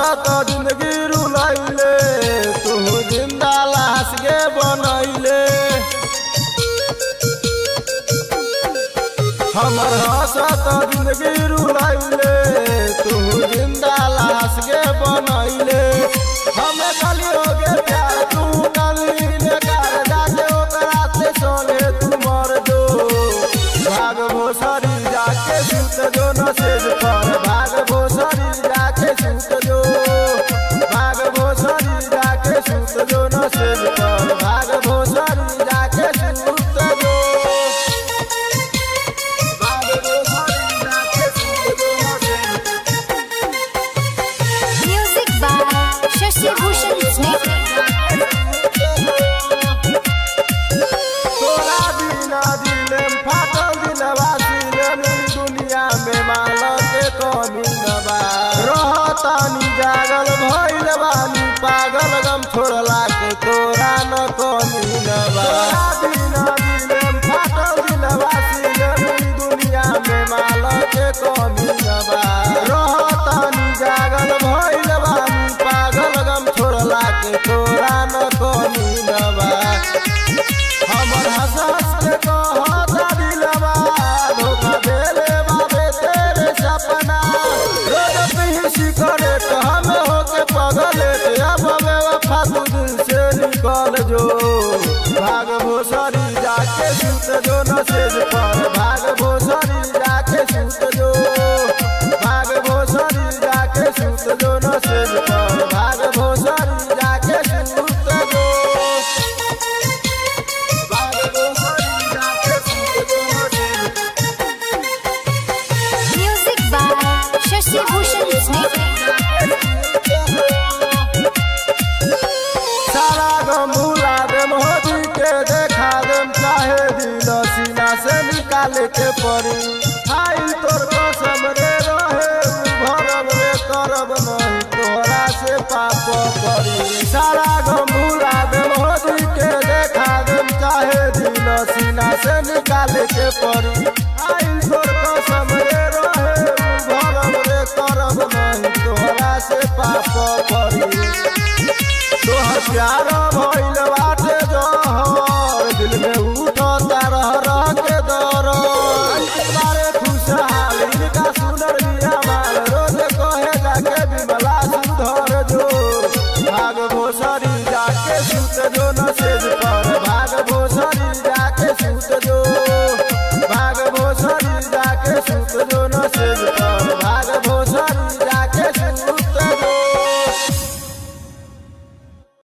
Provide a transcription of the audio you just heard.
तो जिंदगी रुलैले तू जिंदा लाश के बनैले हमर तो जिंदगी रुलैले तू जिंदा लाश के बनैले हमें गलियों के प्यार तू गली में कर जाके ओकरा से सोने तू मर दो भाग भोसरी जाके सुत जो नसेज पर भाग भोसरी जाके सुत जो भाग भोसरी जाके सुत जो नसेज पर भाग भोसरी जाके सुत जो भाग भोसरी जाके सुत जो नसेज म्यूजिक बाय शशि भूषण स्नेह तोरा बिना दिले फाटल दिलवा सिले दुनिया में माल के कमी न बा रहतानी जागल भइल बानी पागल गम छोड़ला के तोरा न कमी न बा तोरा बिना दिले फाटल दिलवा सिले दुनिया में माल के कमी न बा रहतानी जागल भइल बानी पागल गम छोड़ला के तोरा न कमी न बा हमर हंस के कहता दिलवा धोखा देले बाबे तेरे सपना रोज पीसी करे तो हम होके पगले अब बेवफा तू दिल से निकल जो भाग भोसरी जाके सुत जो नसेज पर भाग भोसरी जाके सुत जो भाग भोसरी जाके सुत जो नसेज पर भाग भोसरी जाके सुत जो म्यूजिक बाय शशि भूषण स्नेह सारा गम भुला देम होदी के देखा देम चाहे दिल सीना से निकाल के पड़ी आइल तोर कसम रे रहे भरब रे करब नहीं तोरा से पाप करी सारा गम भुला देम होदी के देखा देम चाहे दिल सीना से निकाल के पड़ी आइल तोर कसम रे रहे भरब रे करब नहीं तोरा से पाप करी तोहर प्यार